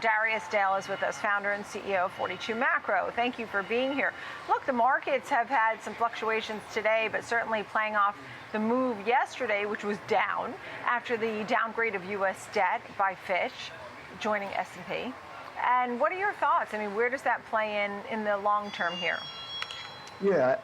Darius is with us, founder and CEO of 42 Macro. Thank you for being here. Look, the markets have had some fluctuations today, but certainly playing off the move yesterday, which was down after the downgrade of U.S. debt by Fitch, joining S&P. And what are your thoughts? I mean, where does that play in the long term here? Yeah,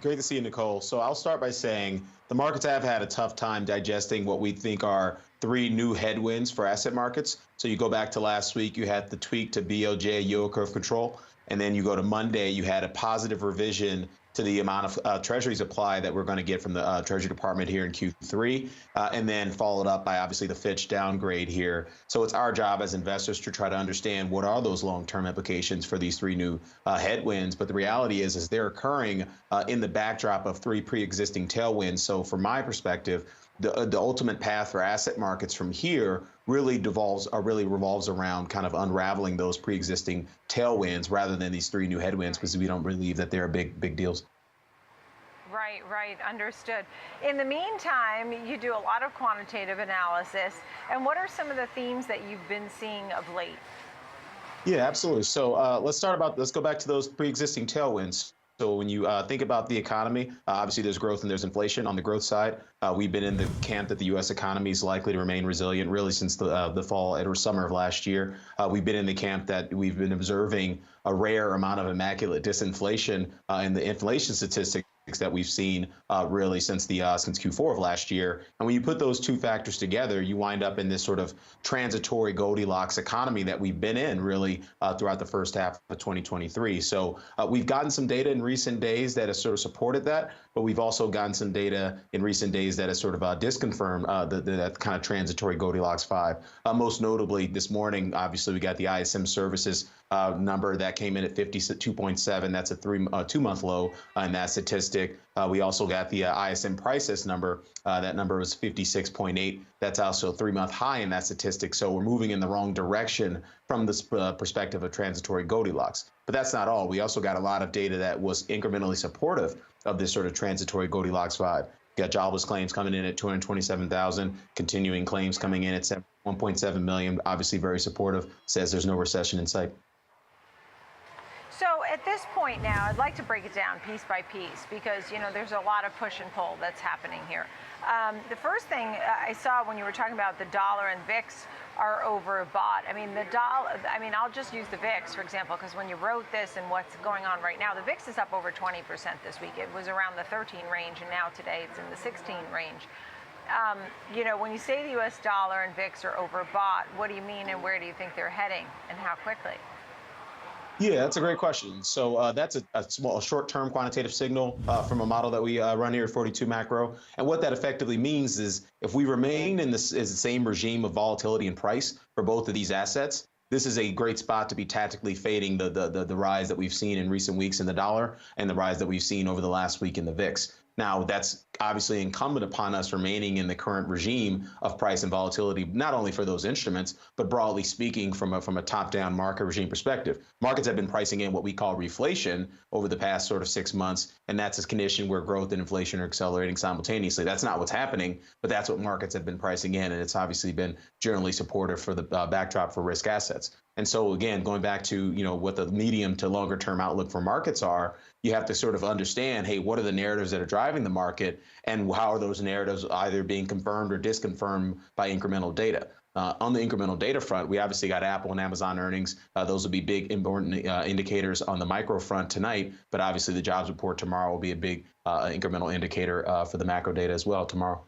great to see you, Nicole. So I'll start by saying the markets have had a tough time digesting what we think are three new headwinds for asset markets. So you go back to last week, you had the tweak to BOJ yield curve control. And then you go to Monday, you had a positive revision to the amount of Treasury supply that we're going to get from the Treasury Department here in Q3, and then followed up by obviously the Fitch downgrade here. So it's our job as investors to try to understand what are those long-term implications for these three new headwinds. But the reality is they're occurring in the backdrop of three pre-existing tailwinds. So from my perspective, the ultimate path for asset markets from here really revolves around kind of unraveling those pre-existing tailwinds rather than these three new headwinds, because we don't believe that they're big deals. Right, understood. In the meantime, you do a lot of quantitative analysis. And what are some of the themes that you've been seeing of late? Yeah, absolutely. So let's go back to those pre-existing tailwinds. So when you think about the economy, obviously there's growth and there's inflation. On the growth side, we've been in the camp that the U.S. economy is likely to remain resilient really since the fall or summer of last year. We've been in the camp that we've been observing a rare amount of immaculate disinflation in the inflation statistics that we've seen really since Q4 of last year. And when you put those two factors together, you wind up in this sort of transitory Goldilocks economy that we've been in really throughout the first half of 2023. So we've gotten some data in recent days that has sort of supported that, but we've also gotten some data in recent days that has sort of disconfirmed that kind of transitory Goldilocks 5. Most notably this morning, obviously we got the ISM services number that came in at 52.7. That's a 2-month low in that statistic. We also got the ISM prices number. That number was 56.8. That's also a 3-month high in that statistic. So we're moving in the wrong direction from this perspective of transitory Goldilocks. But that's not all. We also got a lot of data that was incrementally supportive of this sort of transitory Goldilocks 5. You got jobless claims coming in at 227,000, continuing claims coming in at 1.7 million, obviously very supportive, says there's no recession in sight. So at this point now, I'd like to break it down piece by piece because, there's a lot of push and pull that's happening here. The first thing I saw when you were talking about the dollar and VIX are overbought. I mean, I'll just use the VIX, for example, because when you wrote this and what's going on right now, the VIX is up over 20% this week. It was around the 13 range, and now today it's in the 16 range. When you say the U.S. dollar and VIX are overbought, what do you mean and where do you think they're heading and how quickly? Yeah, that's a great question. So that's a short-term quantitative signal from a model that we run here at 42 Macro. And what that effectively means is if we remain in the same regime of volatility and price for both of these assets, this is a great spot to be tactically fading the rise that we've seen in recent weeks in the dollar and the rise that we've seen over the last week in the VIX. Now, that's obviously incumbent upon us remaining in the current regime of price and volatility, not only for those instruments, but broadly speaking from a top-down market regime perspective. Markets have been pricing in what we call reflation over the past sort of 6 months, and that's a condition where growth and inflation are accelerating simultaneously. That's not what's happening, but that's what markets have been pricing in, and it's obviously been generally supportive for the backdrop for risk assets. And so again, going back to what the medium to longer term outlook for markets are, you have to sort of understand, hey, what are the narratives that are driving the market, and how are those narratives either being confirmed or disconfirmed by incremental data? On the incremental data front, we obviously got Apple and Amazon earnings. Those will be big, important indicators on the micro front tonight, but obviously the jobs report tomorrow will be a big incremental indicator for the macro data as well tomorrow.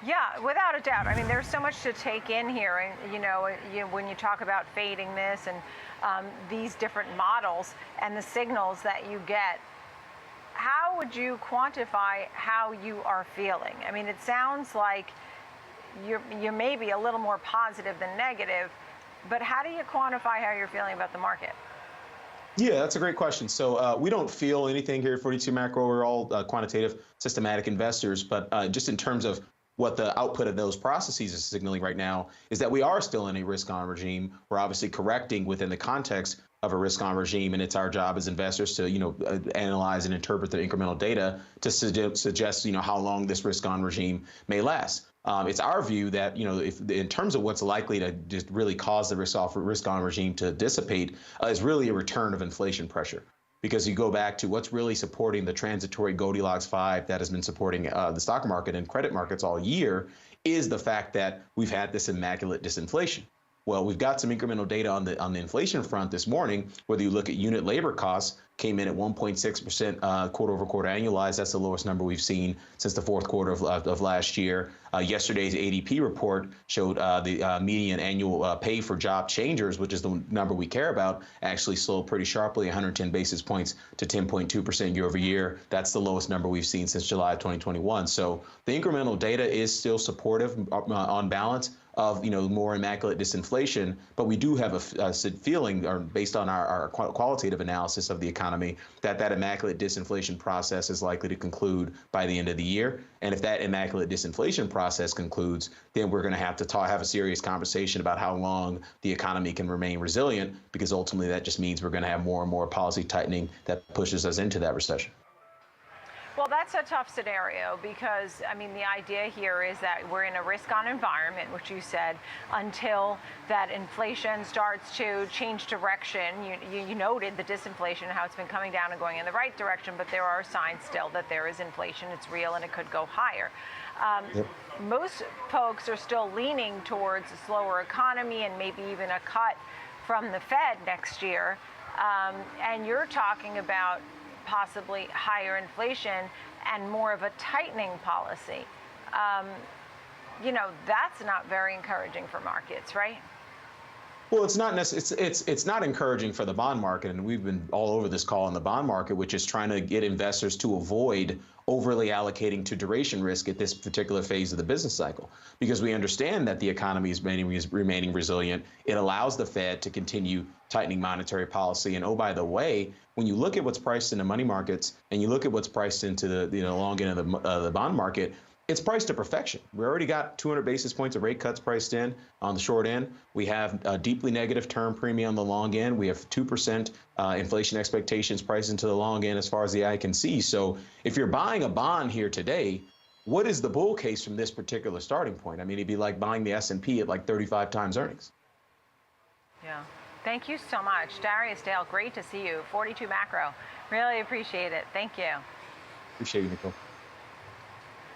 Yeah, without a doubt. I mean, there's so much to take in here. And, when you talk about fading this and these different models and the signals that you get, how would you quantify how you are feeling? I mean, it sounds like you're maybe a little more positive than negative, but how do you quantify how you're feeling about the market? Yeah, that's a great question. So we don't feel anything here at 42 Macro. We're all quantitative, systematic investors. But just in terms of what the output of those processes is signaling right now is that we are still in a risk-on regime. We're obviously correcting within the context of a risk-on regime, and it's our job as investors to, analyze and interpret the incremental data to suggest, how long this risk-on regime may last. It's our view that, if in terms of what's likely to just really cause the risk-on regime to dissipate, is really a return of inflation pressure. Because you go back to what's really supporting the transitory Goldilocks 5 that has been supporting the stock market and credit markets all year is the fact that we've had this immaculate disinflation. Well, we've got some incremental data on the inflation front this morning. Whether you look at unit labor costs, came in at 1.6% quarter over quarter annualized. That's the lowest number we've seen since the fourth quarter of last year. Yesterday's ADP report showed the median annual pay for job changers, which is the number we care about, actually slowed pretty sharply, 110 basis points to 10.2% year over year. That's the lowest number we've seen since July of 2021. So the incremental data is still supportive on balance of more immaculate disinflation, but we do have a feeling, or based on our qualitative analysis of the economy, that immaculate disinflation process is likely to conclude by the end of the year. And if that immaculate disinflation process concludes, then we're going to have to have a serious conversation about how long the economy can remain resilient, because ultimately that just means we're going to have more and more policy tightening that pushes us into that recession. Well, that's a tough scenario because, the idea here is that we're in a risk-on environment, which you said, until that inflation starts to change direction. You noted the disinflation, how it's been coming down and going in the right direction, but there are signs still that there is inflation. It's real and it could go higher. Yep. Most folks are still leaning towards a slower economy and maybe even a cut from the Fed next year. And you're talking about possibly higher inflation and more of a tightening policy. That's not very encouraging for markets, right? Well, it's not it's not encouraging for the bond market, and we've been all over this call on the bond market, which is trying to get investors to avoid overly allocating to duration risk at this particular phase of the business cycle, because we understand that the economy is remaining resilient. It allows the Fed to continue tightening monetary policy. And oh, by the way, when you look at what's priced in the money markets and you look at what's priced into the long end of the bond market, it's priced to perfection. We already got 200 basis points of rate cuts priced in on the short end. We have a deeply negative term premium on the long end. We have 2% inflation expectations priced into the long end as far as the eye can see. So if you're buying a bond here today, what is the bull case from this particular starting point? It'd be like buying the S&P at like 35 times earnings. Yeah. Thank you so much. Darius Dale, great to see you. 42 Macro. Really appreciate it. Thank you. Appreciate you, Nicole.